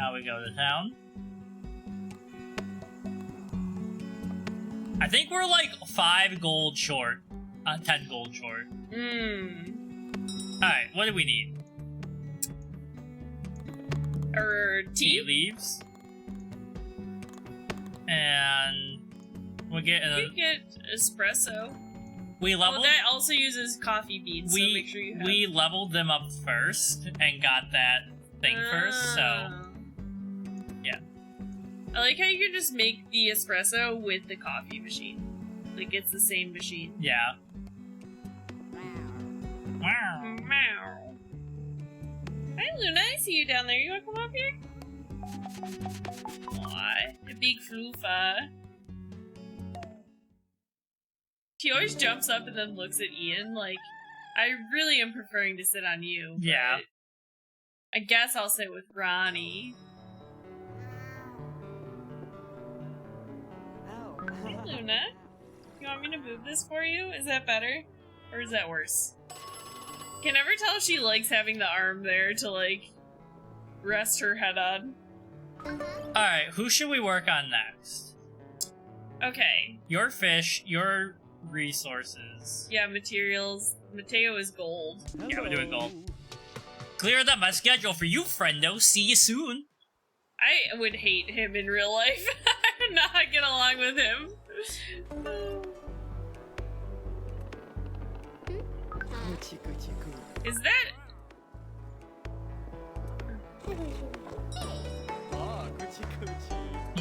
Now we go to town. I think we're like 5 gold short. 10 gold short. Alright, what do we need? Tea leaves. And we'll get you get espresso. We leveled. That also uses coffee beans. So make sure you have. We leveled them up first and got that thing first. So yeah. I like how you can just make the espresso with the coffee machine. Like it's the same machine. Yeah. Wow. Meow. Hi Luna, I see you down there. You wanna come up here? Aw, the big floofa. She always jumps up and then looks at Ian like, I really am preferring to sit on you. Yeah. I guess I'll sit with Ronnie. Hi Luna. You want me to move this for you? Is that better? Or is that worse? Can never tell if she likes having the arm there to, like, rest her head on. Alright, who should we work on next? Okay. Your fish, your resources. Yeah, materials. Mateo is gold. Yeah, we're doing gold. Cleared up my schedule for you, friendo. See you soon. I would hate him in real life. I would not get along with him. Is that...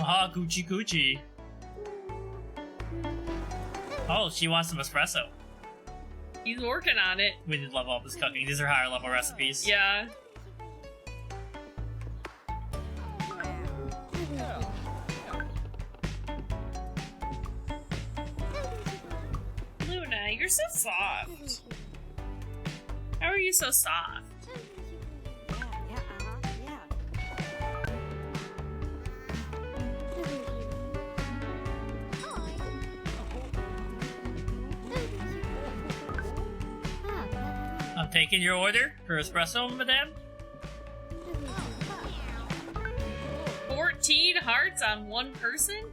Ah, Gucci Gucci. Oh, she wants some espresso. He's working on it. We did level up his cooking. These are higher level recipes. Yeah. Luna, you're so soft. How are you so soft? I'm taking your order for espresso, madame. 14 hearts on one person?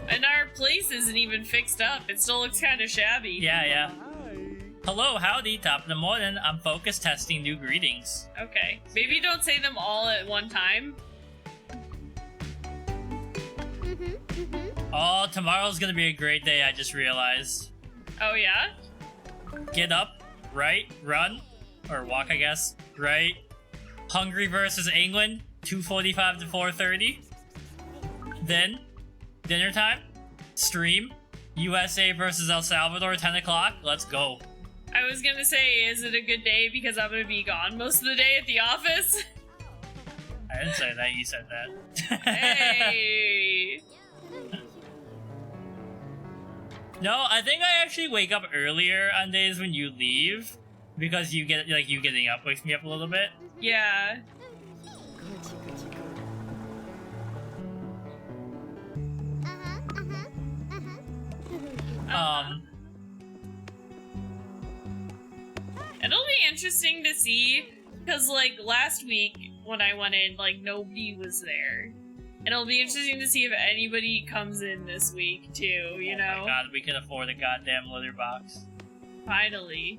And our place isn't even fixed up. It still looks kind of shabby. Yeah. Hello, howdy, top of the morning. I'm focus testing new greetings. Okay. Maybe don't say them all at one time. Oh, tomorrow's gonna be a great day, I just realized. Oh, yeah? Get up, right, run, or walk, I guess, right. Hungary versus England, 2:45 to 4:30. Then, dinner time, stream, USA versus El Salvador, 10 o'clock, let's go. I was gonna say, is it a good day because I'm gonna be gone most of the day at the office? I didn't say that, you said that. Hey! No, I think I actually wake up earlier on days when you leave, because you get, like, you getting up wakes me up a little bit. Yeah. It'll be interesting to see, because, like, last week when I went in, like, nobody was there. And it'll be interesting to see if anybody comes in this week, too, you know? Oh my god, we can afford a goddamn litter box. Finally.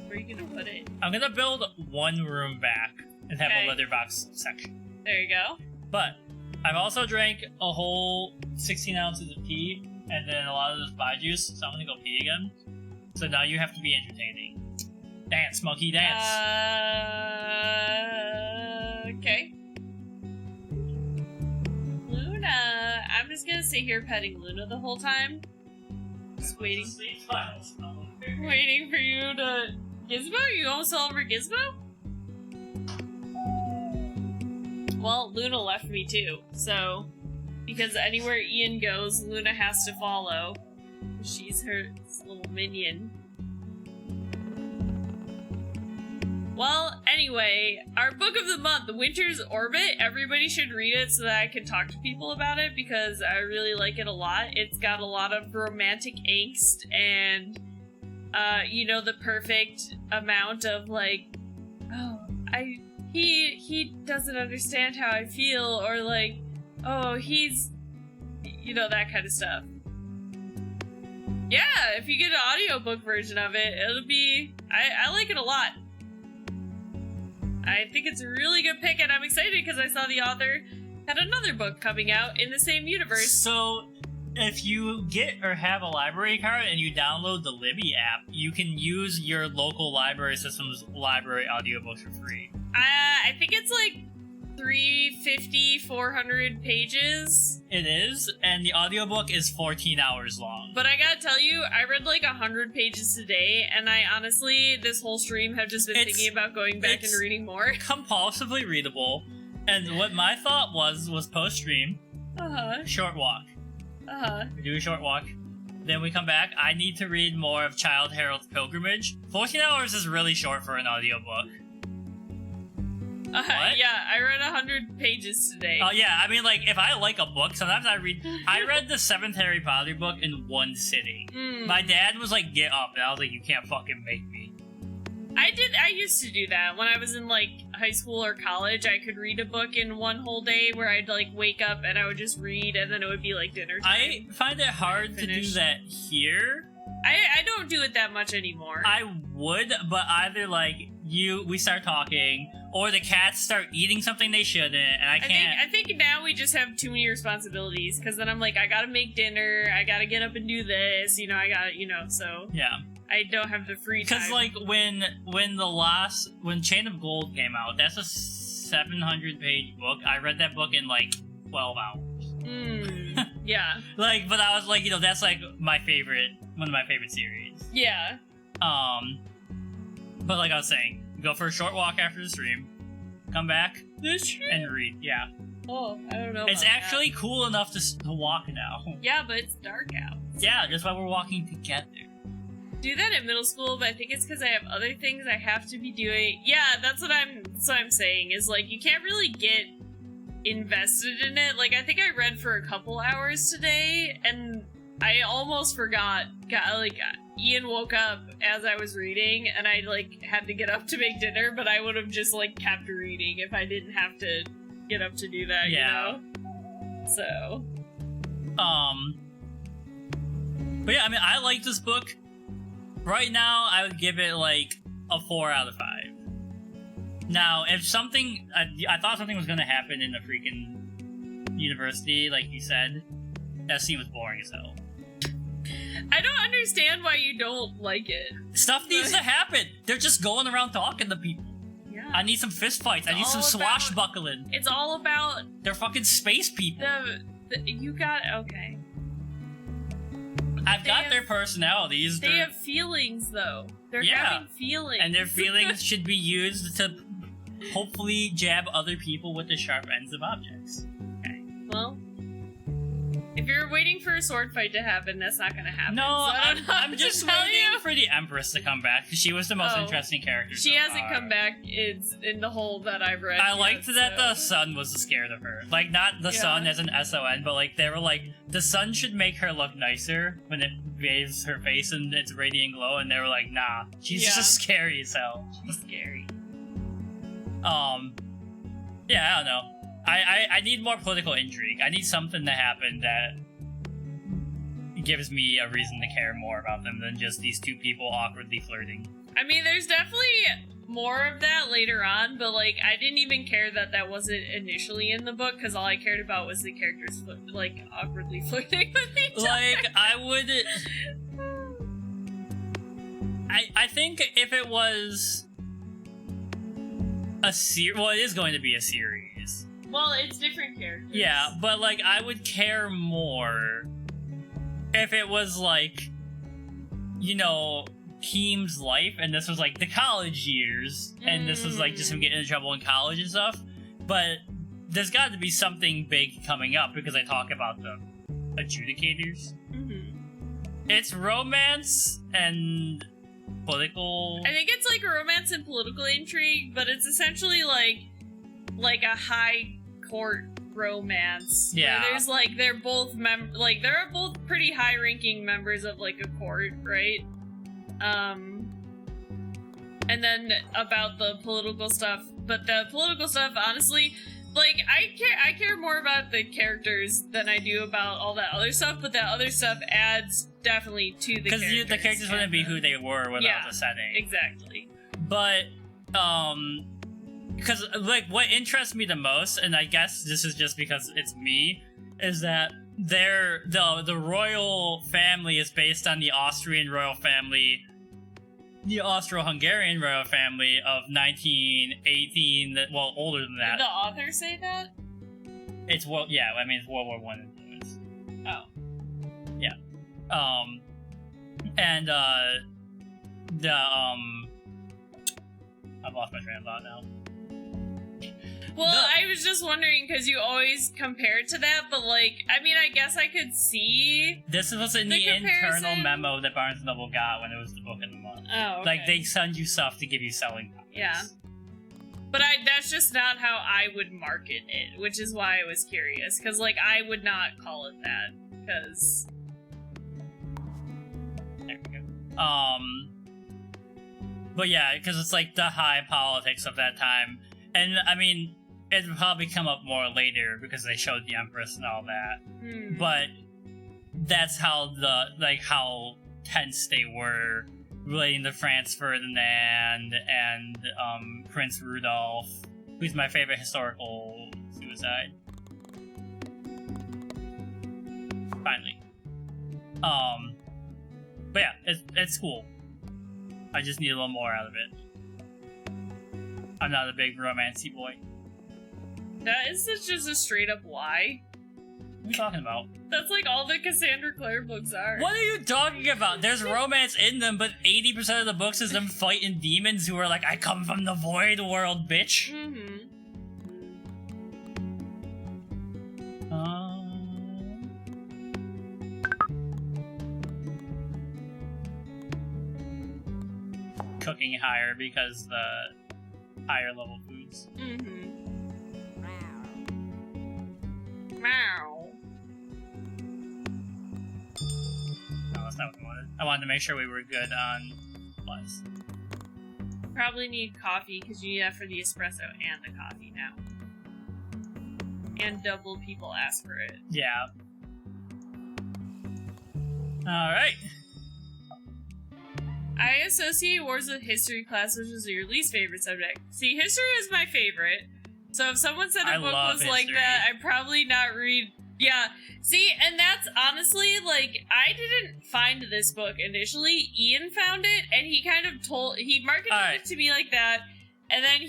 Where are you gonna put it? I'm gonna build one room back and have Okay. a litter box section. There you go. But I've also drank a whole 16 ounces of tea and then a lot of this bai juice, so I'm gonna go pee again. So now you have to be entertaining. Dance, monkey, dance. Okay. Luna. I'm just gonna sit here petting Luna the whole time. Just waiting. Waiting for you to... Gizmo? You almost all over Gizmo? Well, Luna left me too, so... Because anywhere Ian goes, Luna has to follow. She's her little minion. Well, anyway, our book of the month, The Winter's Orbit, everybody should read it so that I can talk to people about it because I really like it a lot. It's got a lot of romantic angst and, you know, the perfect amount of, like, oh, he doesn't understand how I feel, or like, oh, he's, you know, that kind of stuff. Yeah, if you get an audiobook version of it, it'll be, I like it a lot. I think it's a really good pick, and I'm excited because I saw the author had another book coming out in the same universe. So, if you get or have a library card and you download the Libby app, you can use your local library system's library audiobooks for free. I think it's like 350, 400 pages. It is, and the audiobook is 14 hours long. But I gotta tell you, I read like 100 pages today, and I honestly, this whole stream, have just been thinking about going back and reading more. Compulsively readable, and what my thought was post-stream, short walk. We do a short walk, then we come back. I need to read more of Childe Harold's Pilgrimage. 14 hours is really short for an audiobook. What? Yeah, I read 100 pages today. Oh, yeah, I mean, like, if I like a book, sometimes I read the 7th Harry Potter book in one sitting. My dad was like, get up, and I was like, you can't fucking make me. I used to do that. When I was in, like, high school or college, I could read a book in one whole day where I'd, like, wake up and I would just read, and then it would be, like, dinner time. I find it hard to do that here. I don't do it that much anymore. I would, but either, like, we start talking, or the cats start eating something they shouldn't, and I can't. I think now we just have too many responsibilities, because then I'm like, I gotta make dinner, I gotta get up and do this, you know, I gotta, you know, so. Yeah. I don't have the free time. Because, like, when Chain of Gold came out, that's a 700-page book. I read that book in, like, 12 hours. Yeah. Like, but I was like, you know, that's, like, one of my favorite series. Yeah. But like I was saying, go for a short walk after the stream, come back, and read. Yeah. Oh, I don't know. It's actually cool enough to walk now. Yeah, but it's dark out. Yeah, that's why we're walking together. Do that in middle school, but I think it's because I have other things I have to be doing. Yeah, that's what I'm saying, is like, you can't really get invested in it. Like, I think I read for a couple hours today, and I almost forgot. Ian woke up as I was reading, and I, like, had to get up to make dinner, but I would have just, like, kept reading if I didn't have to get up to do that, yeah. You know? So. But yeah, I mean, I like this book. Right now, I would give it, like, a 4 out of 5. Now, if something... I thought something was gonna happen in the freaking university, like you said. That scene was boring as hell. I don't understand why you don't like it. Stuff needs to happen! They're just going around talking to people. Yeah. I need some fist fights. I need some swashbuckling. It's all about... They're fucking space people. You got... Okay. I've got their personalities. They have feelings, though. They're having feelings. And their feelings should be used to hopefully jab other people with the sharp ends of objects. Okay. Well, if you're waiting for a sword fight to happen, that's not going to happen. No, so I'm just waiting for the Empress to come back, because she was the most interesting character. She hasn't come back in the whole that I've read. I liked that the sun was scared of her. Like, not the sun as an SON, but like, they were like, the sun should make her look nicer when it bathes her face in its radiant glow, and they were like, nah, she's just scary as hell. She's scary. Yeah, I don't know. I need more political intrigue. I need something to happen that gives me a reason to care more about them than just these two people awkwardly flirting. I mean, there's definitely more of that later on, but like, I didn't even care that wasn't initially in the book, because all I cared about was the characters like awkwardly flirting with each other. Like, I would... I think if it was a series... Well, it is going to be a series. Well, it's different characters. Yeah, but like, I would care more if it was like, you know, Keem's life, and this was like the college years, and this was like just him getting in trouble in college and stuff. But there's got to be something big coming up, because I talk about the adjudicators. It's romance and political. I think it's like a romance and political intrigue, but it's essentially like a high court romance. Yeah. Where there's like, they're both they're both pretty high ranking members of like a court, right? and then about the political stuff. But the political stuff, honestly, like I care more about the characters than I do about all that other stuff. But that other stuff adds definitely to the characters. Because the characters wouldn't be who they were without the setting. Exactly. But because like what interests me the most, and I guess this is just because it's me, is that the royal family is based on the Austrian royal family, the Austro-Hungarian royal family of 1918. Well, older than that. Did the author say that? It's World War I influence. Oh. Yeah. And I've lost my train of thought now. Well, I was just wondering, because you always compare it to that, but, like, I mean, I guess I could see... This was in the internal memo that Barnes & Noble got when it was the book of the month. Oh, okay. Like, they send you stuff to give you selling copies. Yeah. But that's just not how I would market it, which is why I was curious. Because, like, I would not call it that, because... There we go. But yeah, because it's, like, the high politics of that time. And, I mean... It'll probably come up more later because they showed the Empress and all that. But that's how how tense they were relating to Franz Ferdinand and Prince Rudolph, who's my favorite historical suicide. Finally. But yeah, it's cool. I just need a little more out of it. I'm not a big romancy boy. That is just a straight up lie. What are you talking about? That's like all the Cassandra Clare books are. What are you talking about? There's romance in them, but 80% of the books is them fighting demons who are like, I come from the void world, bitch. Cooking higher because the higher level foods. Wow. No, that's not what I wanted. I wanted to make sure we were good on supplies. Probably need coffee because you need that for the espresso and the coffee now. And double people ask for it. Yeah. Alright. I associate wars with history class, which is your least favorite subject. See, history is my favorite. So if someone said a book was history. like that, I'd probably not read. Yeah. See, and that's honestly, like, I didn't find this book initially. Ian found it, and he kind of he marketed it to me like that. And then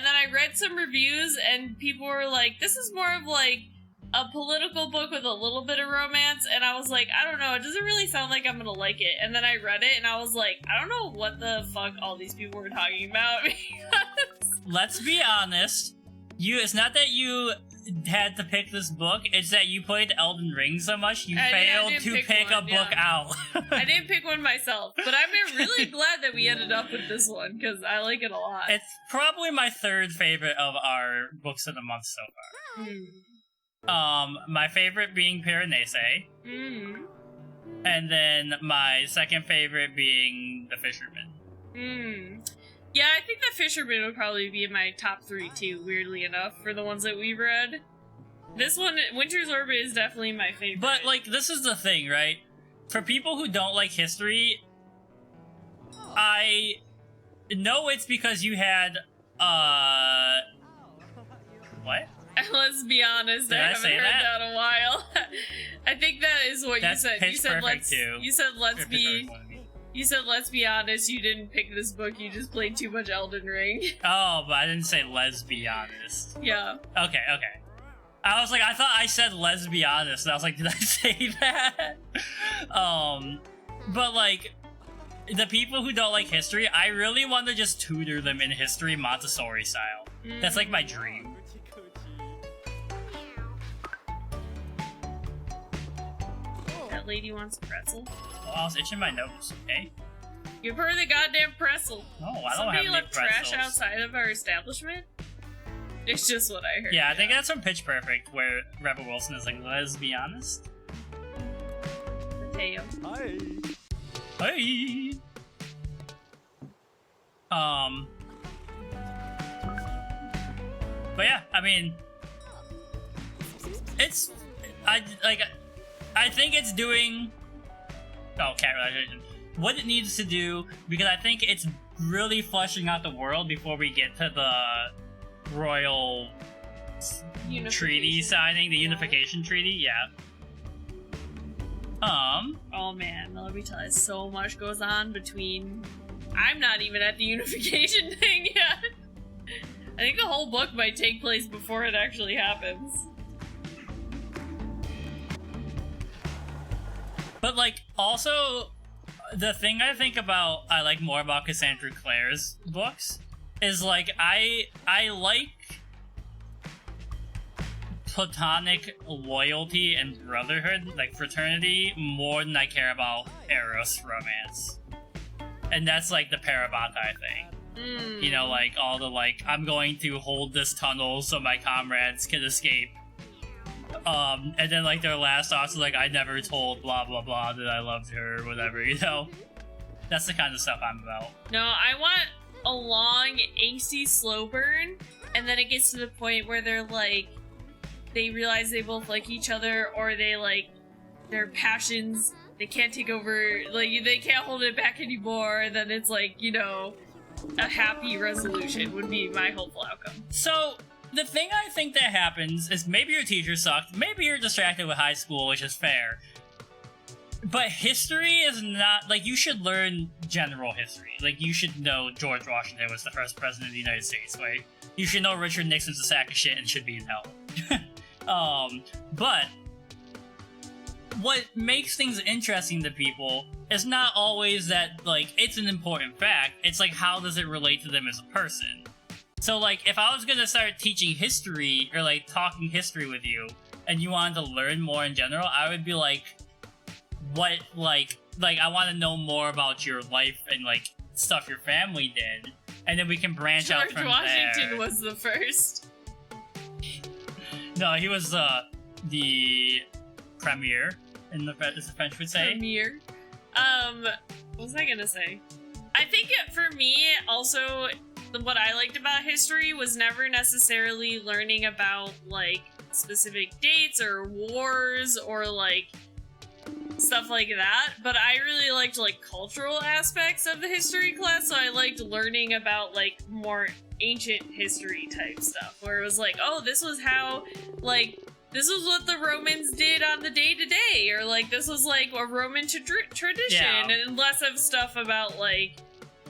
I read some reviews, and people were like, this is more of like a political book with a little bit of romance. And I was like, I don't know, it doesn't really sound like I'm gonna like it. And then I read it, and I was like, I don't know what the fuck all these people were talking about. Let's be honest. It's not that you had to pick this book, it's that you played Elden Ring so much, you failed to pick a book out. I didn't pick one myself, but I'm really glad that we ended up with this one, because I like it a lot. It's probably my third favorite of our books of the month so far. My favorite being Piranesi. And then my second favorite being The Fisherman. Yeah, I think The Fisherman would probably be in my top 3 too, weirdly enough, for the ones that we've read. This one, Winter's Orbit, is definitely my favorite. But, like, this is the thing, right? For people who don't like history, I know it's because you had, what? Let's be honest, I haven't heard that in a while. I think that is what you said. You said let's be honest, you didn't pick this book, you just played too much Elden Ring. Oh, but I didn't say let's be honest. Yeah. Okay. I was like, I thought I said let's be honest, and I was like, did I say that? But like, the people who don't like history, I really want to just tutor them in history Montessori style. That's like my dream. That lady wants a pretzel. Well, I was itching my nose, okay? Give her the goddamn pretzel. No, I don't Somebody have left any pretzels. trash outside of our establishment? It's just what I heard. Yeah, I think that's from Pitch Perfect, where Rebel Wilson is like, let's be honest. Mateo. Hi. But yeah, I mean, it's I think it's doing cat relationship what it needs to do, because I think it's really fleshing out the world before we get to the royal treaty signing, the unification treaty. Yeah. Oh man, let me tell you, so much goes on between. I'm not even at the unification thing yet. I think the whole book might take place before it actually happens. But like, also, the thing I like more about Cassandra Clare's books is like I like platonic loyalty and brotherhood, like fraternity, more than I care about Eros romance. And that's like the Parabatai thing. You know, like all the like, I'm going to hold this tunnel so my comrades can escape. And then like their last thoughts are like, I never told blah blah blah that I loved her or whatever, you know? That's the kind of stuff I'm about. No, I want a long, angsty slow burn, and then it gets to the point where they're like, they realize they both like each other, or they like, their passions, they can't take over, like, they can't hold it back anymore, and then it's like, you know, a happy resolution would be my hopeful outcome. So, the thing I think that happens is maybe your teacher sucked, maybe you're distracted with high school, which is fair. But history is not, like, you should learn general history. Like, you should know George Washington was the first president of the United States, right? You should know Richard Nixon's a sack of shit and should be in hell. But what makes things interesting to people is not always that, like, it's an important fact. It's like, how does it relate to them as a person? So, like, if I was gonna start teaching history, or, like, talking history with you, and you wanted to learn more in general, I would be like, what, like, I want to know more about your life and, like, stuff your family did, and then we can branch out from there. George Washington was the first. No, he was, the premier, as the French would say. Premier. What was I gonna say? I think for me, also, what I liked about history was never necessarily learning about, like, specific dates or wars or, like, stuff like that, but I really liked, like, cultural aspects of the history class, so I liked learning about, like, more ancient history type stuff, where it was like, oh, this was how, like, this was what the Romans did on the day-to-day, or, like, this was, like, a Roman tradition, and less of stuff about, like,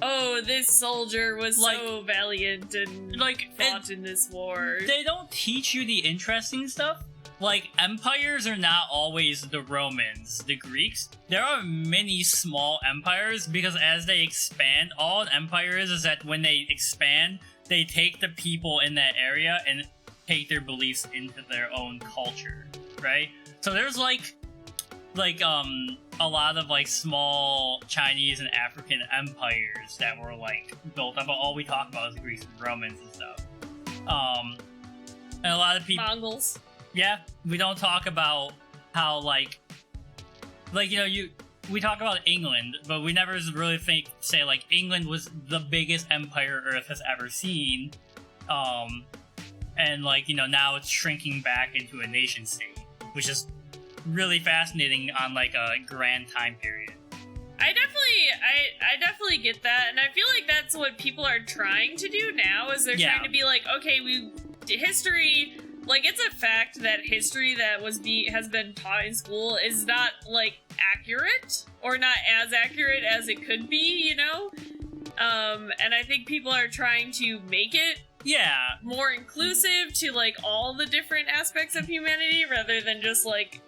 oh, this soldier was like, so valiant and, like, fought in this war. They don't teach you the interesting stuff. Like, empires are not always the Romans, the Greeks. There are many small empires, because as they expand, all an empire is that when they expand, they take the people in that area and take their beliefs into their own culture, right? So there's, like, a lot of, like, small Chinese and African empires that were, like, built up, but all we talk about is the Greeks and Romans and stuff. And a lot of people... Mongols. Yeah, we don't talk about how, like, you know, we talk about England, but we never really say, like, England was the biggest empire Earth has ever seen, and, like, you know, now it's shrinking back into a nation state, which is really fascinating on, like, a grand time period. I definitely get that, and I feel like that's what people are trying to do now, is they're trying to be like, okay, history... Like, it's a fact that history that has been taught in school is not, like, accurate, or not as accurate as it could be, you know? And I think people are trying to make it more inclusive to, like, all the different aspects of humanity, rather than just, like,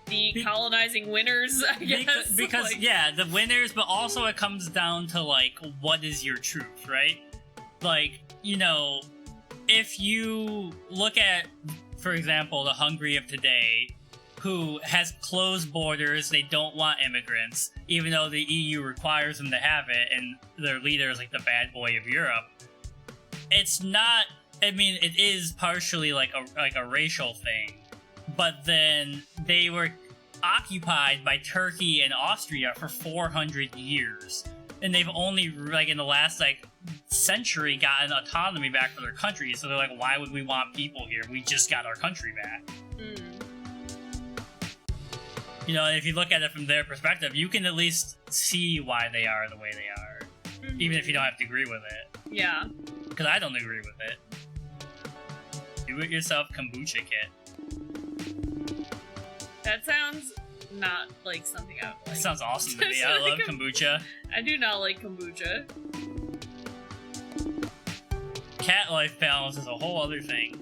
the colonizing winners, I guess. Because like, the winners, but also it comes down to, like, what is your truth, right? Like, you know... If you look at, for example, the Hungary of today, who has closed borders, they don't want immigrants, even though the EU requires them to have it, and their leader is like the bad boy of Europe. It's not, I mean, it is partially like a racial thing, but then they were occupied by Turkey and Austria for 400 years. And they've only, like, in the last, like, century gotten autonomy back for their country, so they're like, why would we want people here? We just got our country back. You know, if you look at it from their perspective, you can at least see why they are the way they are, even if you don't have to agree with it. Yeah. Because I don't agree with it. Do-it-yourself kombucha kit. That sounds not like something I would like. That sounds awesome to me. I love kombucha. I do not like kombucha. Cat life balance is a whole other thing.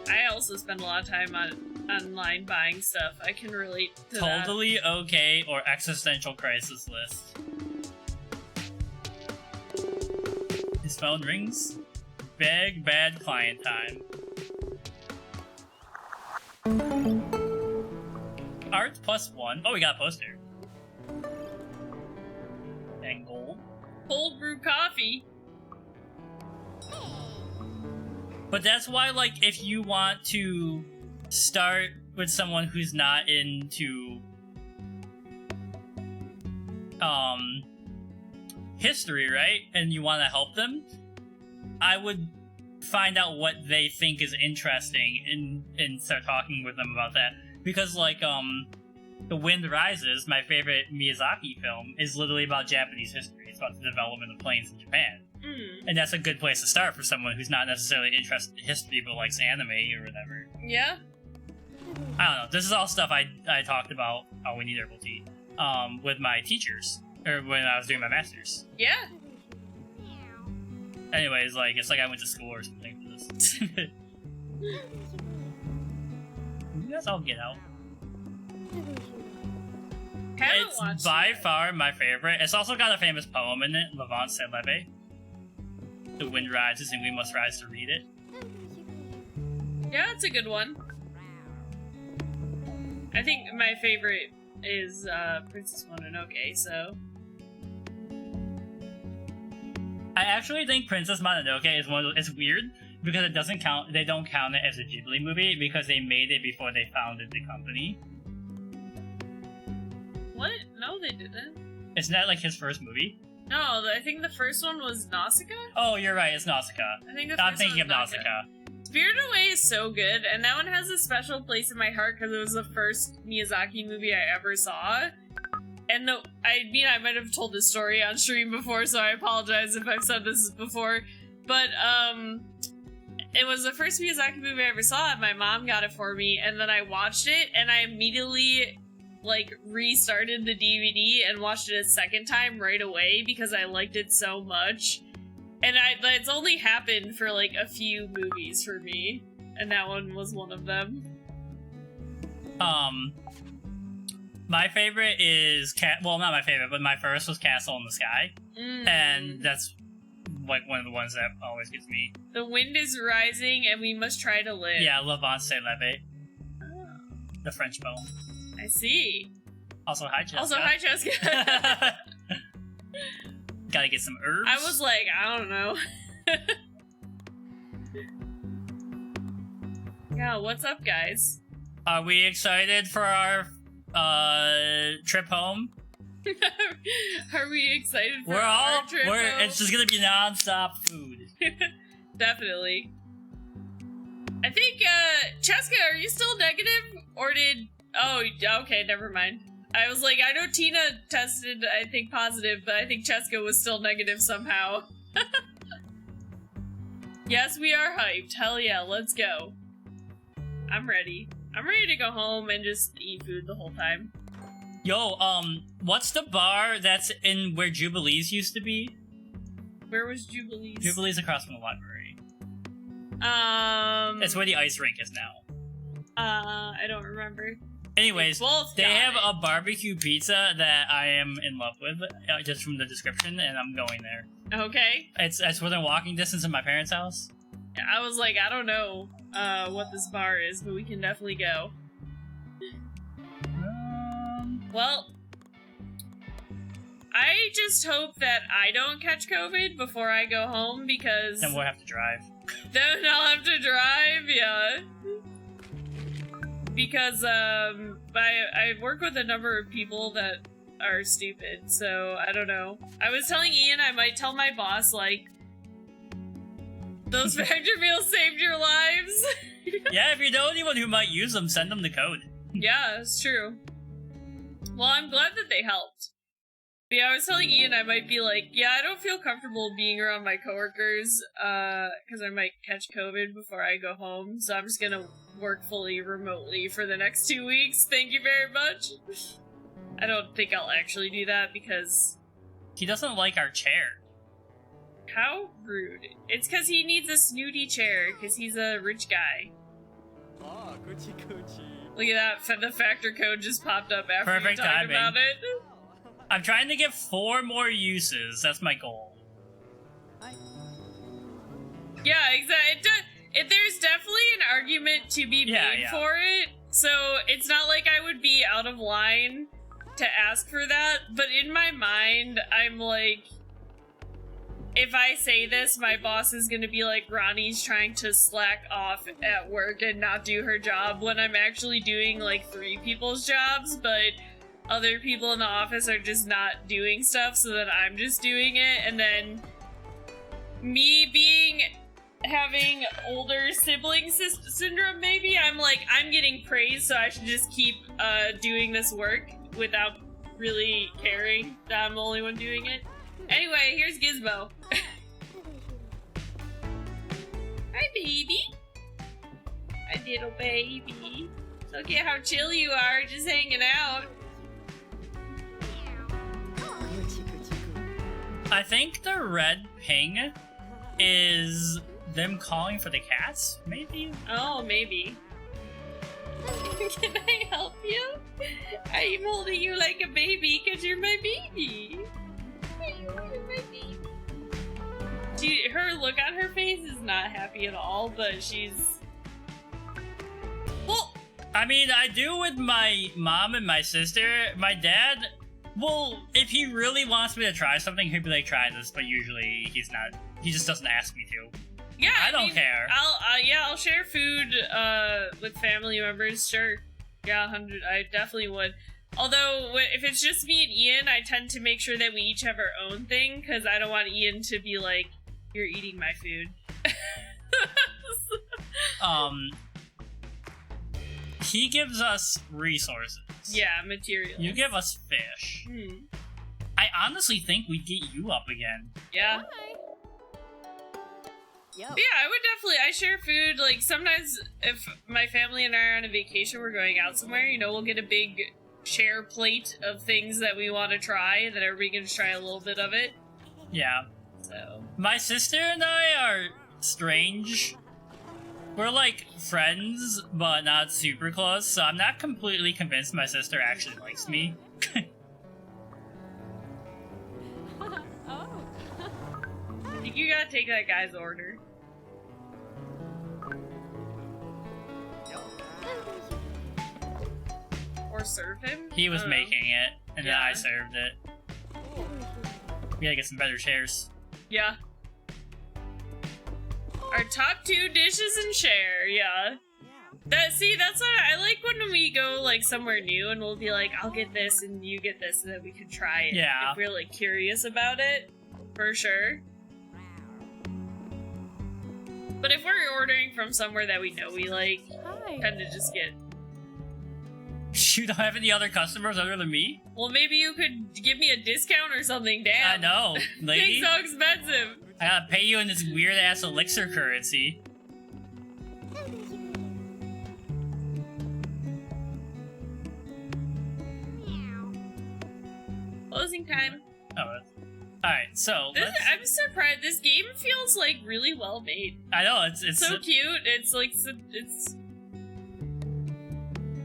I also spend a lot of time on online buying stuff. I can relate to that. Totally okay or existential crisis list. His phone rings. Big bad client time. Art +1. Oh, we got a poster. And gold. Cold brew coffee. But that's why, like, if you want to start with someone who's not into history, right? And you want to help them, I would find out what they think is interesting and start talking with them about that. Because, like, The Wind Rises, my favorite Miyazaki film, is literally about Japanese history. It's about the development of planes in Japan. And that's a good place to start for someone who's not necessarily interested in history but likes anime or whatever. Yeah. I don't know. This is all stuff I talked about. Oh, we need herbal tea. With my teachers, or when I was doing my master's. Yeah. Anyways, like it's like I went to school or something for this. You guys all get out. It's by far my favorite. It's also got a famous poem in it, Levant se leve. The wind rises and we must rise to read it. Yeah, it's a good one. I think my favorite is Princess Mononoke, so... I actually think Princess Mononoke is one of those, it's weird because it doesn't count, they don't count it as a Ghibli movie because they made it before they founded the company. What? No, they didn't. Isn't that like his first movie? No, I think the first one was Nausicaa? Oh, you're right, it's Nausicaa. I think the I'm first thinking one of was Nausicaa. Spirited Away is so good, and that one has a special place in my heart because it was the first Miyazaki movie I ever saw. And I might have told this story on stream before, so I apologize if I've said this before. But, it was the first Miyazaki movie I ever saw, and my mom got it for me, and then I watched it, and I immediately, like, restarted the DVD and watched it a second time right away because I liked it so much. And it's only happened for, like, a few movies for me, and that one was one of them. My favorite is well, not my favorite, but my first was Castle in the Sky. And that's like one of the ones that always gets me. The wind is rising and we must try to live. Yeah, Levant se leve. Oh. The French poem. I see. Also, hi, Jessica. Also, hi, Jessica. Gotta get some herbs. I was like, I don't know. Yeah, what's up, guys? Are we excited for our trip home? Are we excited for our trip home? It's just gonna be non-stop food. Definitely. I think, Cheska, are you still negative? Or did... Oh, okay, never mind. I was like, I know Tina tested, I think, positive, but I think Cheska was still negative somehow. Yes, we are hyped. Hell yeah, let's go. I'm ready. I'm ready to go home and just eat food the whole time. Yo, what's the bar that's in where Jubilees used to be? Where was Jubilees? Jubilees across from the library. It's where the ice rink is now. I don't remember. Anyways, they have a barbecue pizza that I am in love with, just from the description, and I'm going there. Okay. It's within walking distance of my parents' house. I was like, I don't know what this bar is, but we can definitely go. Well, I just hope that I don't catch COVID before I go home, because... Then we'll have to drive. Then I'll have to drive, yeah. Because, I work with a number of people that are stupid, so I don't know. I was telling Ian I might tell my boss, like, those factor meals saved your lives. Yeah, if you know anyone who might use them, send them the code. Yeah, it's true. Well, I'm glad that they helped. But yeah, I was telling Ian I might be like, yeah, I don't feel comfortable being around my coworkers, because I might catch COVID before I go home, so I'm just gonna work fully remotely for the next 2 weeks. Thank you very much. I don't think I'll actually do that because... He doesn't like our chair. How rude. It's because he needs a snooty chair, because he's a rich guy. Look at that, the factor code just popped up after Perfect you talked timing. about it. I'm trying to get 4 more uses. That's my goal. Yeah, exactly. There's definitely an argument to be made for it, so it's not like I would be out of line to ask for that, but in my mind, I'm like, if I say this, my boss is gonna be like, Ronnie's trying to slack off at work and not do her job when I'm actually doing like 3 people's jobs, but other people in the office are just not doing stuff, so that I'm just doing it, and then me having older sibling syndrome, maybe, I'm like, I'm getting praised, so I should just keep doing this work without really caring that I'm the only one doing it. Anyway, here's Gizmo. Hi, baby. Hi, little baby. Look at how chill you are, just hanging out. I think the red ping is them calling for the cats, maybe? Oh, maybe. Can I help you? I'm holding you like a baby because you're my baby. You're my baby. Her look on her face is not happy at all, but she's... Well, I mean, I do with my mom and my sister. My dad, well, if he really wants me to try something, he'd be like, try this, but usually he's not. He just doesn't ask me to. Yeah, I don't care. I'll share food with family members, sure. Yeah, 100, I definitely would. Although, if it's just me and Ian, I tend to make sure that we each have our own thing, because I don't want Ian to be like, you're eating my food. He gives us resources. Yeah, materials. You give us fish. I honestly think we'd get you up again. Yeah. Yeah, I would definitely, I share food, like, sometimes if my family and I are on a vacation, we're going out somewhere, you know, we'll get a big share plate of things that we want to try, and then everybody can try a little bit of it. Yeah. So. My sister and I are strange. We're like friends, but not super close, so I'm not completely convinced my sister actually likes me. I think you gotta take that guy's order. Or serve him? He was making it, and then I served it. We gotta get some better chairs. Yeah. Our top 2 dishes and share, yeah. That's what I like when we go like somewhere new and we'll be like, I'll get this and you get this so that we can try it. Yeah. If we're like curious about it, for sure. But if we're ordering from somewhere that we know we like, tend to just get... You don't have any other customers other than me? Well, maybe you could give me a discount or something, damn. I know, lady. Things so expensive. I gotta pay you in this weird-ass elixir currency. Closing time. Oh, alright, so I'm surprised. This game feels like really well made. I know, it's so cute. It's like, it's...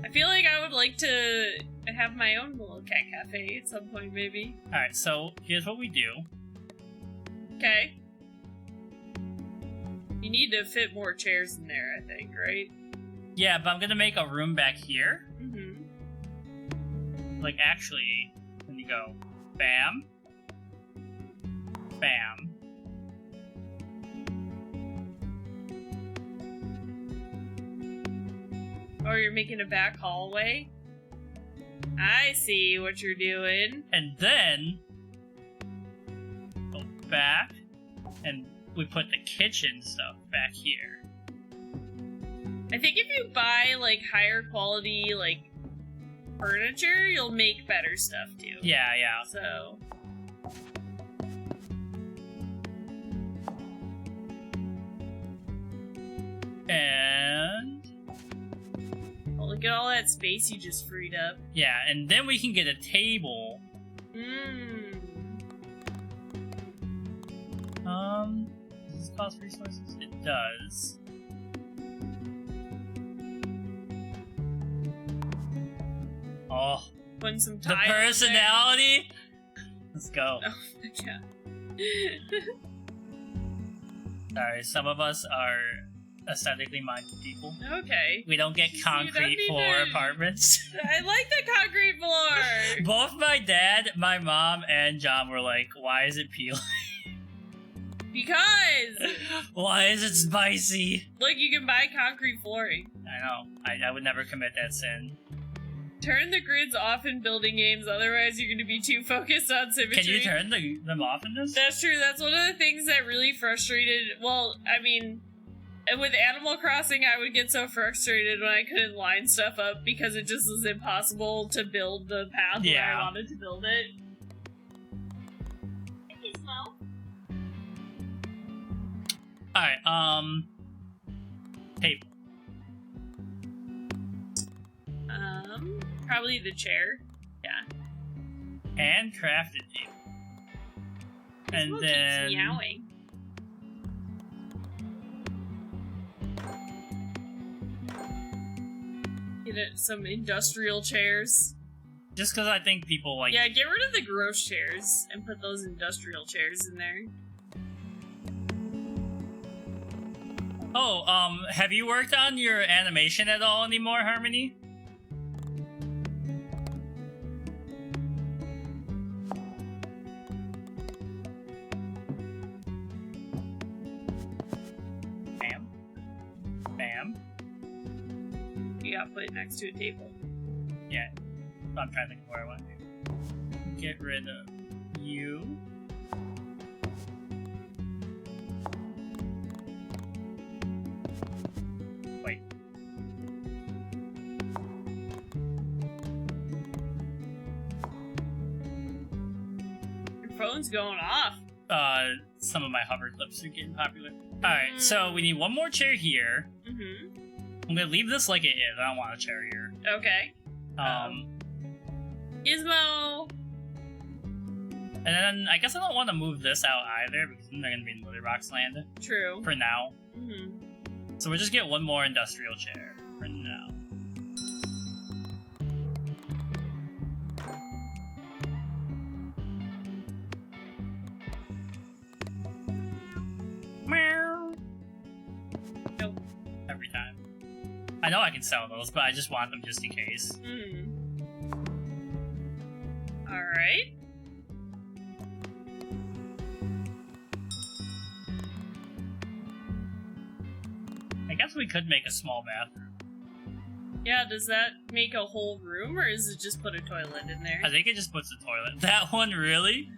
I feel like I would like to have my own little cat cafe at some point, maybe. Alright, so here's what we do. Okay. You need to fit more chairs in there, I think, right? Yeah, but I'm gonna make a room back here. Mm-hmm. Like, actually, when you go bam, bam. Or you're making a back hallway? I see what you're doing. And then go back, and we put the kitchen stuff back here. I think if you buy, like, higher quality, like, furniture, you'll make better stuff, too. Yeah, yeah. So... And... Oh, look at all that space you just freed up. Yeah, and then we can get a table. Does this cost resources? It does. Oh, Putting some the tile in there. personality! Let's go. Oh, yeah. Sorry, some of us are aesthetically minded people. Okay. We don't get You concrete don't need floor to- apartments. I like the concrete floor! Both my dad, my mom, and John were like, why is it peeling? Because! Why is it spicy? Look, you can buy concrete flooring. I know. I would never commit that sin. Turn the grids off in building games, otherwise you're going to be too focused on symmetry. Can you turn them off in this? That's true. That's one of the things that really frustrated... Well, I mean, with Animal Crossing, I would get so frustrated when I couldn't line stuff up because it just was impossible to build the path where I wanted to build it. Thank you, Smell. Alright, table. Probably the chair. Yeah. Handcrafted table. And Smell then... keeps meowing. Get it, some industrial chairs. Just because I think people like... Yeah, get rid of the gross chairs and put those industrial chairs in there. Oh, have you worked on your animation at all anymore, Harmony? Bam. Bam. You got put next to a table. Yeah. I'm trying to think of where I want to. Get rid of you. Wait. Your phone's going off. Some of my hover clips are getting popular. Alright, so we need one more chair here. Mm-hmm. I'm gonna leave this like it is. I don't want a chair here. Okay. Gizmo! And then I guess I don't want to move this out either because then they're gonna be in Litter Box Land True. for now. Mm-hmm. So we'll just get one more industrial chair for now. Meow. Nope. Every time. I know I can sell those, but I just want them just in case. Mm. Alright. I guess we could make a small bathroom. Yeah, does that make a whole room, or is it just put a toilet in there? I think it just puts the toilet. That one, really?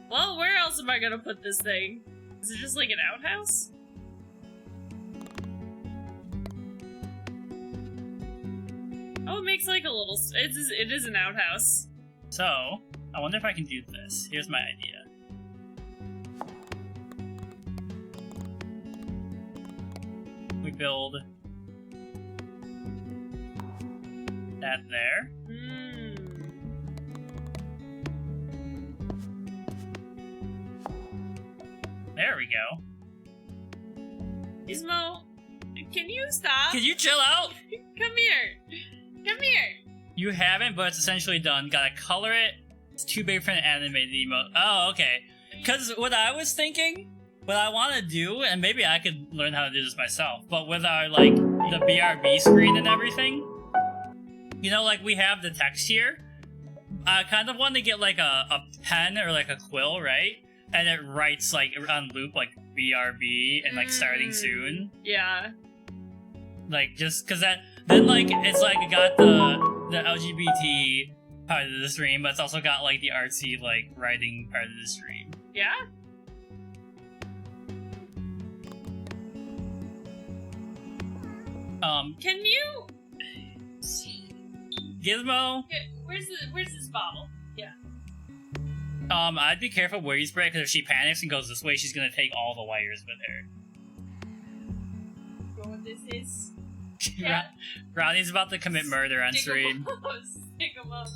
Well, where else am I gonna put this thing? Is it just like an outhouse? Oh, it makes like a little... It is an outhouse. So, I wonder if I can do this. Here's my idea. We build that there. There we go. Gizmo, can you stop? Can you chill out? Come here. Come here. You haven't, but it's essentially done. Gotta color it. It's too big for an animated emote. Oh, okay. Because what I was thinking, what I want to do, and maybe I could learn how to do this myself, but with our, like, the BRB screen and everything, you know, like, we have the text here. I kind of want to get, like, a pen or, like, a quill, right? And it writes, like, on loop, like, BRB and, like, starting soon. Yeah. Like, just because that... Then, like, it's, like, it got the LGBT part of the stream, but it's also got like the artsy like writing part of the stream. Yeah? Can you Gizmo? where's this bottle? Yeah. I'd be careful where you spray, because if she panics and goes this way, she's gonna take all the wires with her. You know what this is? Ronnie's about to commit murder on stream. Stick 'em up.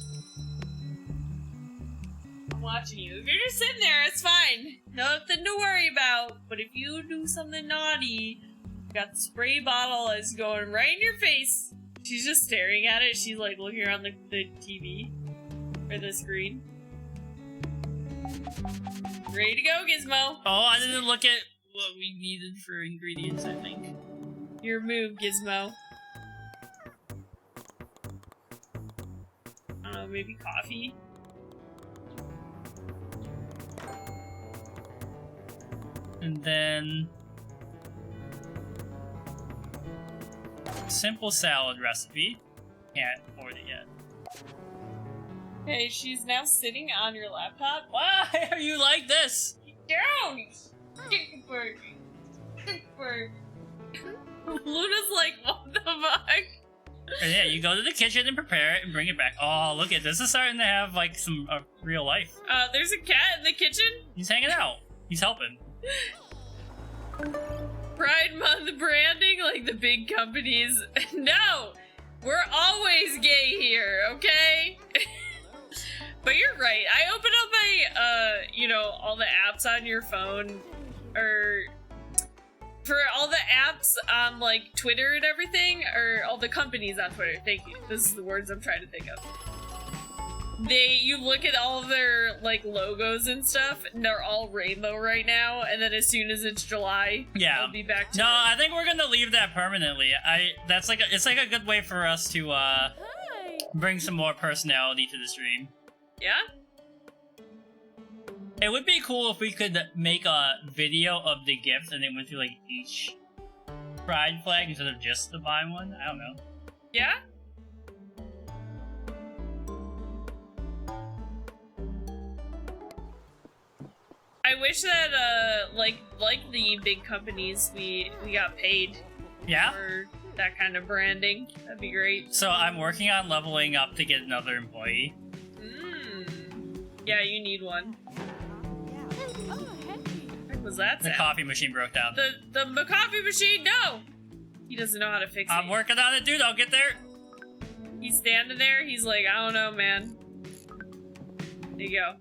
I'm watching you. If you're just sitting there, it's fine. Nothing to worry about. But if you do something naughty, you got the spray bottle that's going right in your face. She's just staring at it. She's like looking around the TV or the screen. Ready to go, Gizmo. Oh, I didn't look at what we needed for ingredients, I think. Your move, Gizmo. I don't know, maybe coffee? And then... simple salad recipe. Can't afford it yet. Hey, she's now sitting on your laptop. Why are you like this? Down! Stick bird. Stick bird. Luna's like, what the fuck? And yeah, you go to the kitchen and prepare it and bring it back. Oh, look at this. Is starting to have like some real life. There's a cat in the kitchen? He's hanging out. He's helping. Pride Month branding, like the big companies. No! We're always gay here, okay? But you're right. I opened up my, all the apps on your phone, or for all the apps on, like, Twitter and everything, or all the companies on Twitter. Thank you. This is the words I'm trying to think of. You look at all of their, like, logos and stuff, and they're all rainbow right now, and then as soon as it's July, yeah, they'll be back to No, I think we're gonna leave that permanently. It's like a good way for us to, bring some more personality to the stream. Yeah? It would be cool if we could make a video of the gifts and then went through, like, each pride flag instead of just the buy one. I don't know. Yeah? I wish that, like the big companies, we got paid Yeah? for that kind of branding. That'd be great. So I'm working on leveling up to get another employee. Yeah, you need one. What was that The sound? coffee machine broke down. The coffee machine, no! He doesn't know how to fix it. I'm working on it, dude. I'll get there. He's standing there, he's like, I don't know, man. There you go.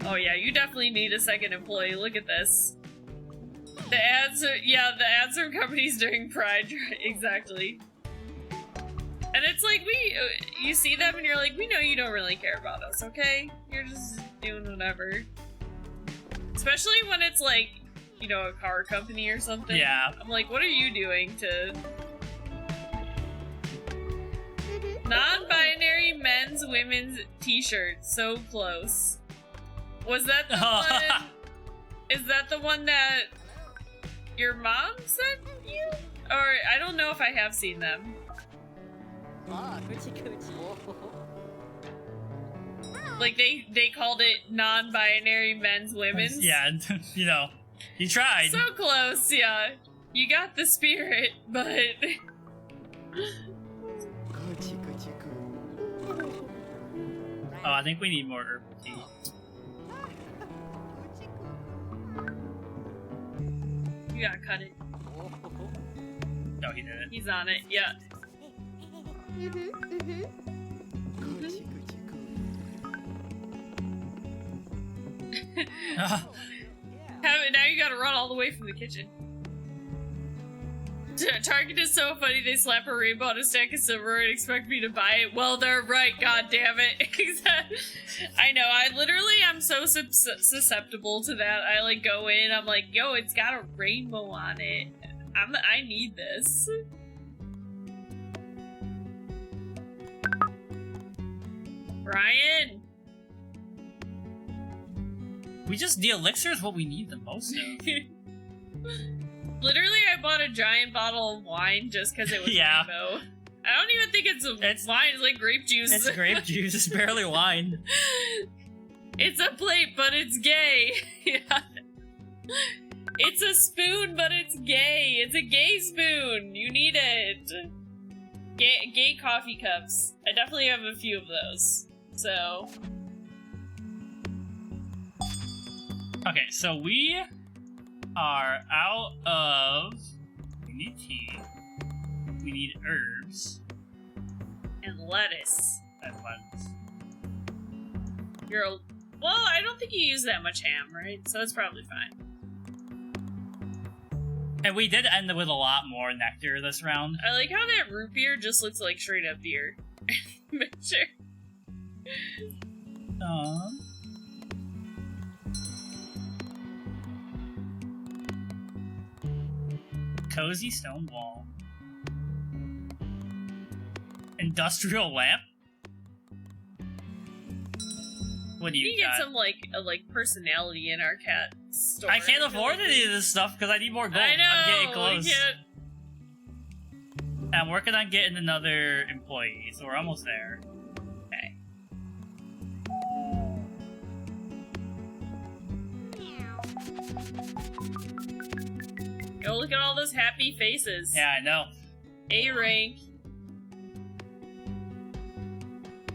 Oh yeah, you definitely need a second employee. Look at this. The ads from companies during Pride, exactly. And it's like, you see them and you're like, we know you don't really care about us, okay? You're just doing whatever. Especially when it's like, a car company or something. Yeah. I'm like, what are you doing to... Non-binary men's, women's t-shirt. So close. Was that the one... Is that the one that your mom sent you? Or, I don't know if I have seen them. Like, they called it non-binary men's, women's? Yeah, you tried. So close, yeah. You got the spirit, but... Oh, I think we need more herbal tea. You gotta cut it. No, he didn't. He's on it, yeah. Now you gotta run all the way from the kitchen. Target is so funny, they slap a rainbow on a stack of silver and expect me to buy it. Well, they're right, god damn it. I know, I literally am so susceptible to that. I like go in, I'm like, yo, it's got a rainbow on it. I need this. Brian! The elixir is what we need the most of. Literally, I bought a giant bottle of wine just because it was Yeah. rainbow. I don't even think it's wine. It's like grape juice. It's grape juice. It's barely wine. It's a plate, but it's gay. Yeah. It's a spoon, but it's gay. It's a gay spoon. You need it. Gay coffee cups. I definitely have a few of those. So. Okay, so we are out of. We need tea. We need herbs. And lettuce. And lettuce. Well, I don't think you use that much ham, right? So it's probably fine. And we did end with a lot more nectar this round. I like how that root beer just looks like straight up beer. Sure. Cozy stone wall. Industrial lamp? What do you get got? some like personality in our cat store. I can't afford any of this stuff because I need more gold. I know. I'm getting close. We can't... I'm working on getting another employee, so we're almost there. Okay. Oh, look at all those happy faces. Yeah, I know. A rank.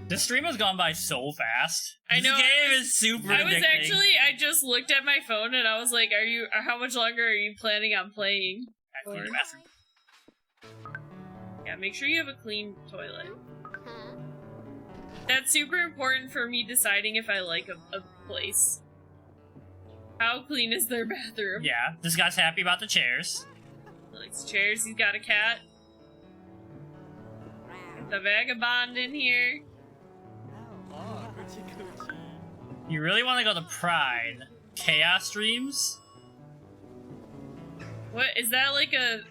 The stream has gone by so fast. I know. This game is super addicting. I just looked at my phone and I was like, how much longer are you planning on playing? Actually, the bathroom. Yeah, make sure you have a clean toilet. That's super important for me deciding if I like a place. How clean is their bathroom? Yeah, this guy's happy about the chairs. He likes chairs, he's got a cat. Get the vagabond in here. You really want to go to Pride? Chaos streams? What, is that like a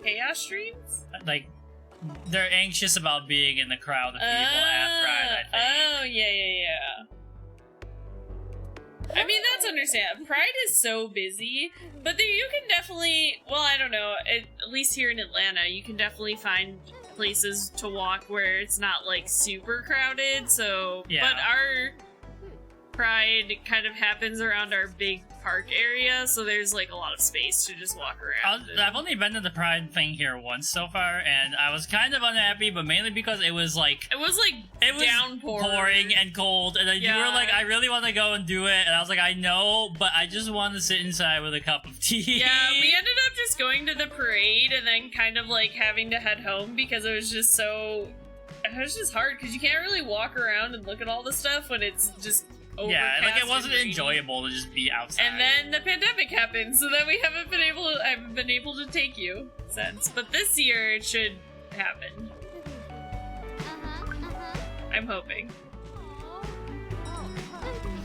chaos streams? Like, they're anxious about being in the crowd of people at Pride, I think. Oh, yeah. I mean, that's understandable. Pride is so busy, but there you can definitely, well, I don't know, at least here in Atlanta, you can definitely find places to walk where it's not, like, super crowded, so, yeah. But our Pride kind of happens around our big park area, so there's, like, a lot of space to just walk around. I've only been to the Pride thing here once so far, and I was kind of unhappy, but mainly because it was downpouring and cold, and then you were like, I really want to go and do it, and I was like, I know, but I just want to sit inside with a cup of tea. Yeah, we ended up just going to the parade and then kind of like having to head home because it was just hard because you can't really walk around and look at all the stuff when it's just overcast. Yeah, like it wasn't enjoyable to just be outside. And then the pandemic happened, so then I haven't been able to take you since. But this year it should happen. I'm hoping.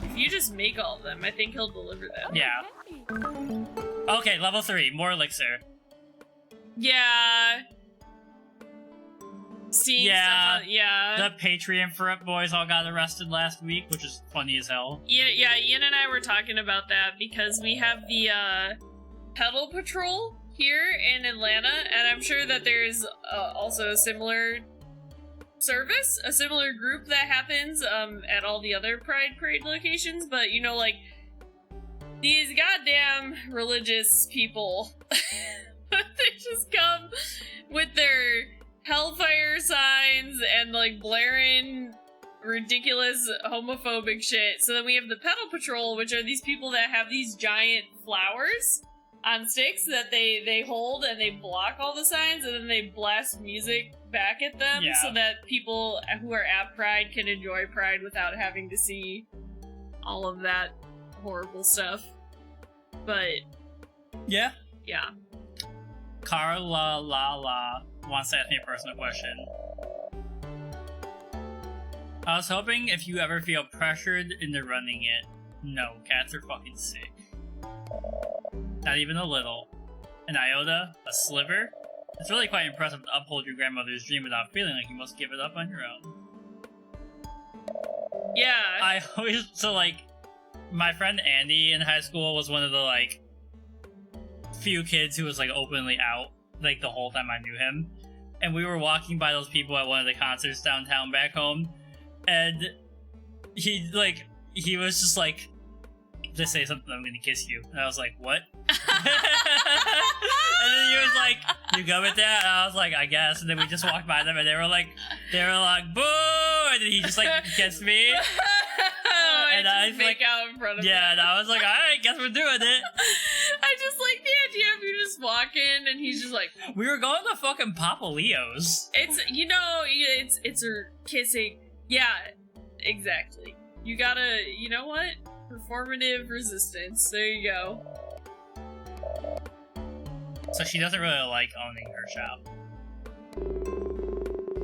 If you just make all of them, I think he'll deliver them. Yeah. Okay, level 3, more elixir. Yeah. Seeing stuff on, The Patreon Front boys all got arrested last week, which is funny as hell. Yeah, Ian and I were talking about that because we have the Pedal Patrol here in Atlanta, and I'm sure that there's also a similar service, a similar group that happens at all the other Pride Parade locations, but you know, like, these goddamn religious people, they just come with their hellfire signs and like blaring ridiculous homophobic shit. So then we have the Pedal Patrol, which are these people that have these giant flowers on sticks that they hold and they block all the signs, and then they blast music back at them so that people who are at Pride can enjoy Pride without having to see all of that horrible stuff. But yeah. Carla wants to ask me a personal question. I was hoping if you ever feel pressured into running it. No, cats are fucking sick. Not even a little. An iota? A sliver? It's really quite impressive to uphold your grandmother's dream without feeling like you must give it up on your own. Yeah. I always, my friend Andy in high school was one of the, few kids who was, openly out, the whole time I knew him. and we were walking by those people at one of the concerts downtown back home, and he was just like, just say something, I'm gonna kiss you. And I was like, what? And then he was like, you go with that? And I was like, I guess. And then we just walked by them, and they were like, boo! And then he just like kissed me. And I just make out in front of him. Yeah, and I was like, alright, guess we're doing it. I just like the idea of you just walking, and he's just like, we were going to fucking Papa Leo's. It's a kissing. Yeah, exactly. You gotta, you know what? Performative resistance. There you go. So she doesn't really like owning her shop.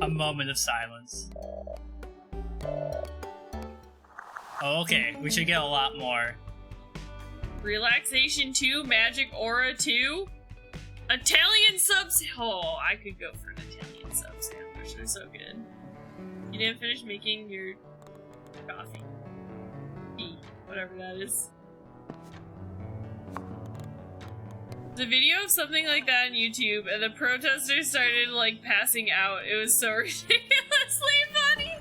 A moment of silence. Oh, okay, we should get a lot more. Relaxation 2, Magic Aura 2, Italian subs. Oh, I could go for an Italian sub sandwich. They're so good. You didn't finish making your coffee. Tea, whatever that is. The video of something like that on YouTube, and the protesters started like passing out. It was so ridiculously funny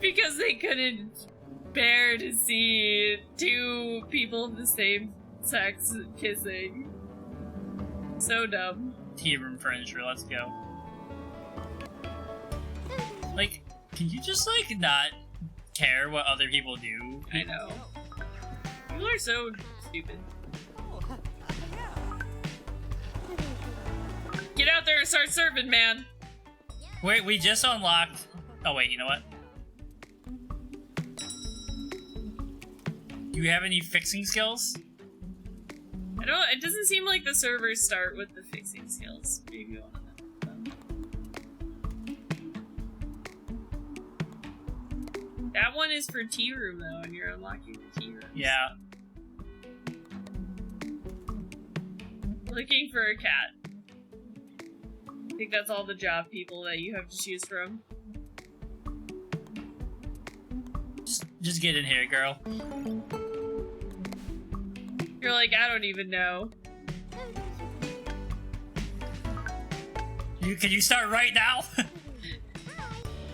because they couldn't bear to see two people of the same sex kissing. So dumb. Tea room furniture, let's go. Like, can you just like not care what other people do? I know. People are so stupid. Get out there and start serving, man. Wait, we just unlocked... Oh wait, you know what? Do you have any fixing skills? I don't... It doesn't seem like the servers start with the fixing skills. Maybe one of them. That one is for tea room, though, and you're unlocking the tea room. Yeah. Looking for a cat. I think that's all the job people that you have to choose from. Just get in here, girl. You're like, I don't even know. Can you start right now?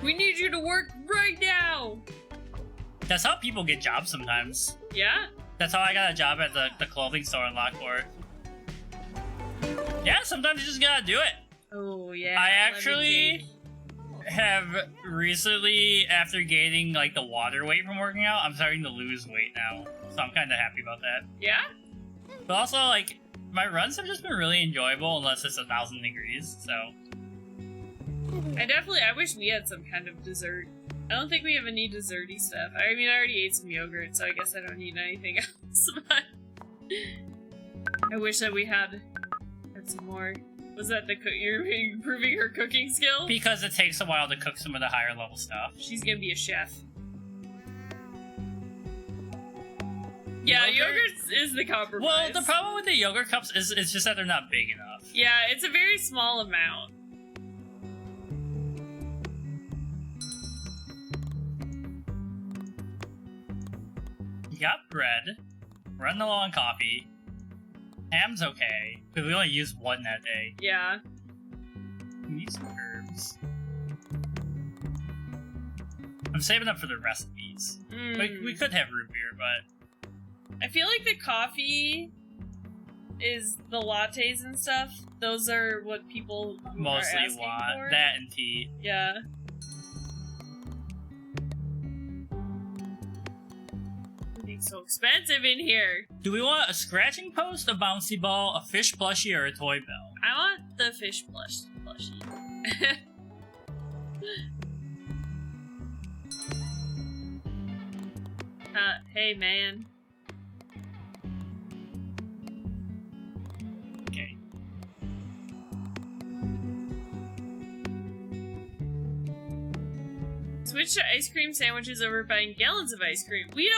We need you to work right now! That's how people get jobs sometimes. Yeah? That's how I got a job at the clothing store in Lockport. Yeah, sometimes you just gotta do it. Oh, yeah. I actually have recently, after gaining like the water weight from working out, I'm starting to lose weight now. So I'm kind of happy about that. Yeah? But also, like, my runs have just been really enjoyable unless it's 1,000 degrees, so. I wish we had some kind of dessert. I don't think we have any desserty stuff. I mean, I already ate some yogurt, so I guess I don't need anything else, but I wish that we had some more. Was that you're improving her cooking skill? Because it takes a while to cook some of the higher level stuff. She's gonna be a chef. Yeah, yogurt is the compromise. Well, the problem with the yogurt cups is it's just that they're not big enough. Yeah, it's a very small amount. You got bread, running low on coffee, ham's okay, but we only used one that day. Yeah. We need some herbs. I'm saving up for the recipes. We could have root beer, but... I feel like the coffee is the lattes and stuff. Those are what people mostly are asking want. for. That and tea. Yeah. Everything's so expensive in here. Do we want a scratching post, a bouncy ball, a fish plushie, or a toy bell? I want the fish plushie. Hey man. Okay. Switch to ice cream sandwiches over buying gallons of ice cream. We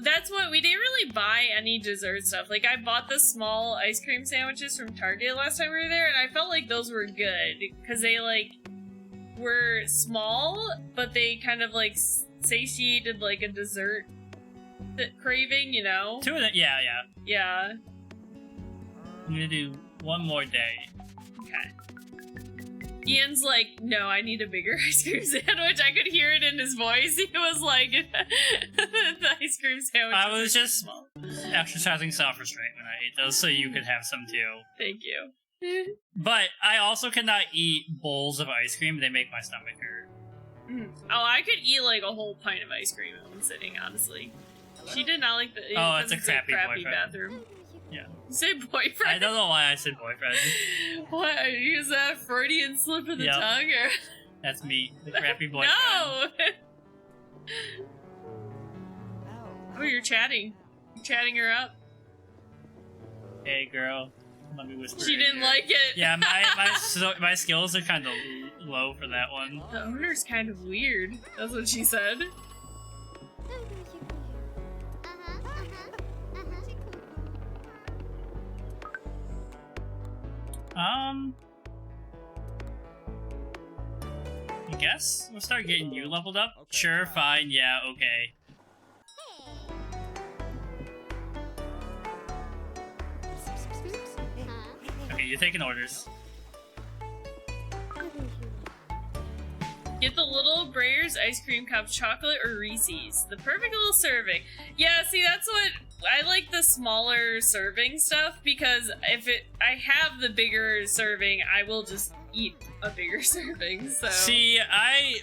didn't really buy any dessert stuff. Like, I bought the small ice cream sandwiches from Target last time we were there, and I felt like those were good, because they, like, were small, but they kind of, like, satiated, like, a dessert craving, you know? Two of them, yeah. Yeah. I'm gonna do one more day. Okay. Ian's like, no, I need a bigger ice cream sandwich. I could hear it in his voice. He was like, the ice cream sandwich. I was just small. Exercising self-restraint when I ate those, so you could have some too. Thank you. But I also cannot eat bowls of ice cream. They make my stomach hurt. Oh, I could eat like a whole pint of ice cream in one sitting, honestly. She did not like the. Oh, it's a crappy boyfriend. bathroom. Yeah. You say boyfriend? I don't know why I said boyfriend. What? Is that Freudian slip of the tongue? Or? That's me, the crappy boyfriend. No! Oh, you're chatting. You're chatting her up. Hey, girl. Let me whisper. She didn't like it. Yeah, my skills are kind of low for that one. The owner's kind of weird. That's what she said. I guess we'll start getting you leveled up. Okay. Sure, fine, yeah, okay. Okay, you're taking orders. Get the little Breyers ice cream cup, chocolate or Reese's. The perfect little serving. Yeah, see, that's what I like, the smaller serving stuff, because if I have the bigger serving, I will just eat a bigger serving. So see, I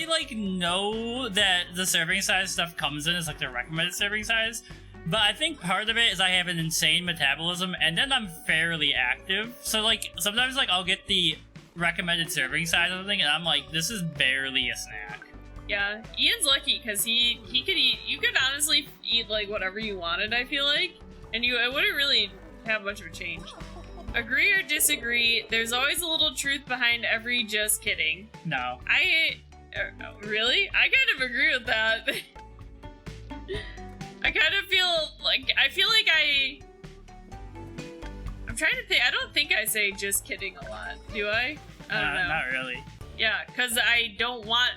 like know that the serving size stuff comes in as like the recommended serving size, but I think part of it is I have an insane metabolism and then I'm fairly active. So like sometimes like I'll get the recommended serving size of something and I'm like, this is barely a snack. Yeah, Ian's lucky because he could eat. You could honestly eat like whatever you wanted, I feel like, and it wouldn't really have much of a change. Agree or disagree? There's always a little truth behind every just kidding. No. Really? I kind of agree with that. I kind of feel like I'm trying to think. I don't think I say just kidding a lot. Do I? I don't know. Not really. Yeah, because I don't want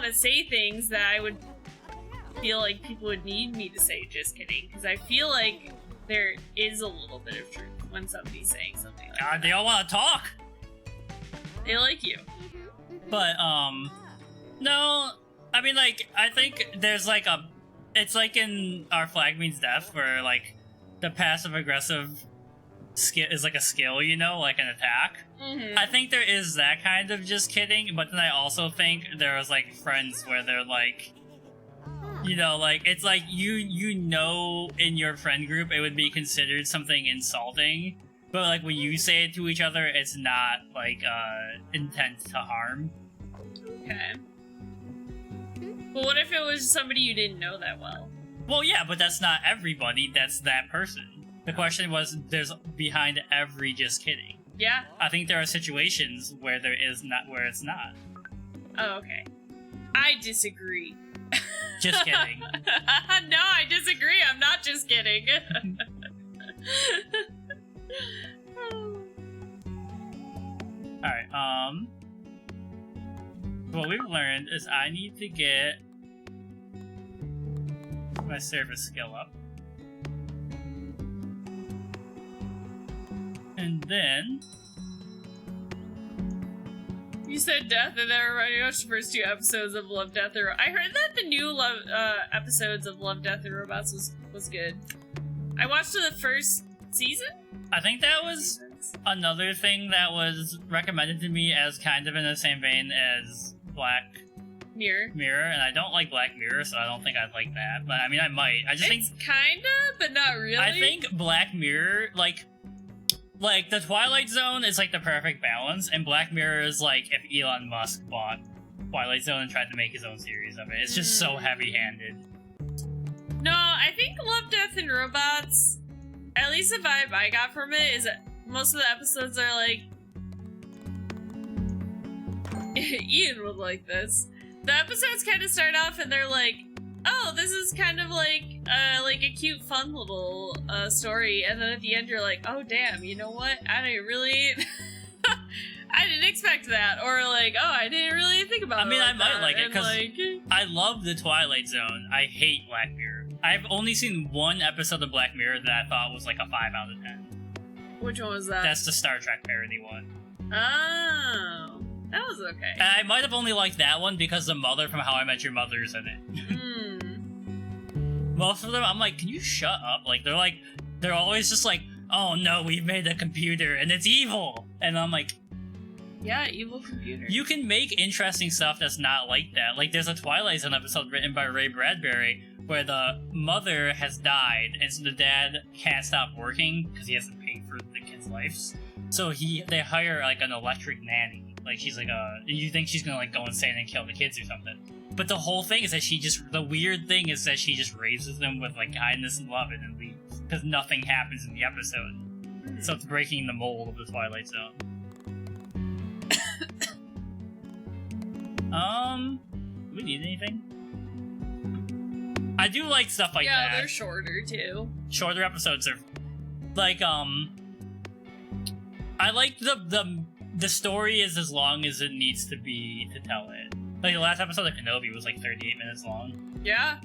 to say things that I would feel like people would need me to say just kidding, because I feel like there is a little bit of truth when somebody's saying something like that. They all want to talk. They like you. But, no, I mean, like, I think there's, like, it's like in Our Flag Means Death, where, like, the passive-aggressive skill is, like, a skill, you know, like an attack. Mm-hmm. I think there is that kind of just kidding, but then I also think there was, like, friends where they're, like, you know, like, it's like, you know in your friend group it would be considered something insulting, but, like, when you say it to each other, it's not, like, intent to harm. Okay. Well, what if it was somebody you didn't know that well? Well, yeah, but that's not everybody, that's that person. The question was, there's behind every just kidding. Yeah. I think there are situations where there is not, where it's not. Oh, okay. I disagree. Just kidding. No, I disagree. I'm not just kidding. Alright, what we've learned is I need to get my service skill up. And then... You said Death, and then I watched the first 2 episodes of Love, Death, and Robots. I heard that the new episodes of Love, Death, and Robots was good. I watched the first season? I think that was another thing that was recommended to me as kind of in the same vein as Black Mirror, and I don't like Black Mirror, so I don't think I'd like that. But I mean, I might. I just think kinda, but not really. I think Black Mirror, like the Twilight Zone is like the perfect balance, and Black Mirror is like if Elon Musk bought Twilight Zone and tried to make his own series of it. It's just so heavy-handed. No, I think Love, Death, and Robots, at least the vibe I got from it is that most of the episodes are like... Ian would like this. The episodes kind of start off and they're like, oh, this is kind of like a cute, fun little story, and then at the end you're like, oh damn, you know what? I didn't really, I didn't expect that, or like, oh, I didn't really think about it. I mean, like I might that. like it And, because I love the Twilight Zone. I hate Black Mirror. I've only seen one episode of Black Mirror that I thought was like a 5 out of 10. Which one was that? That's the Star Trek parody one. Oh, that was okay. I might have only liked that one because the mother from How I Met Your Mother is in it. Most of them, I'm like, can you shut up? Like, they're always just like, oh no, we've made a computer and it's evil. And I'm like, yeah, evil computer. you can make interesting stuff that's not like that. Like, there's a Twilight Zone episode written by Ray Bradbury where the mother has died, and so the dad can't stop working because he has to pay for the kids' lives. So they hire like an electric nanny. Like, she's like you think she's gonna like go insane and kill the kids or something. But the whole thing is that the weird thing is that she just raises them with like kindness and love and then leaves. Because nothing happens in the episode. So it's breaking the mold of the Twilight Zone. Do we need anything? I do like stuff like that. Yeah, they're shorter too. Shorter episodes are like I like the story is as long as it needs to be to tell it. Like the last episode of Kenobi was like 38 minutes long. Yeah.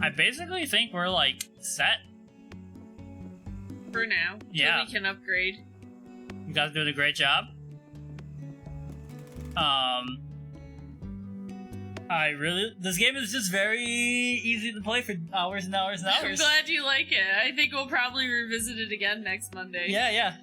I basically think we're like set. For now. Yeah. So we can upgrade. You guys are doing a great job. This game is just very easy to play for hours and hours and hours. I'm glad you like it. I think we'll probably revisit it again next Monday. Yeah.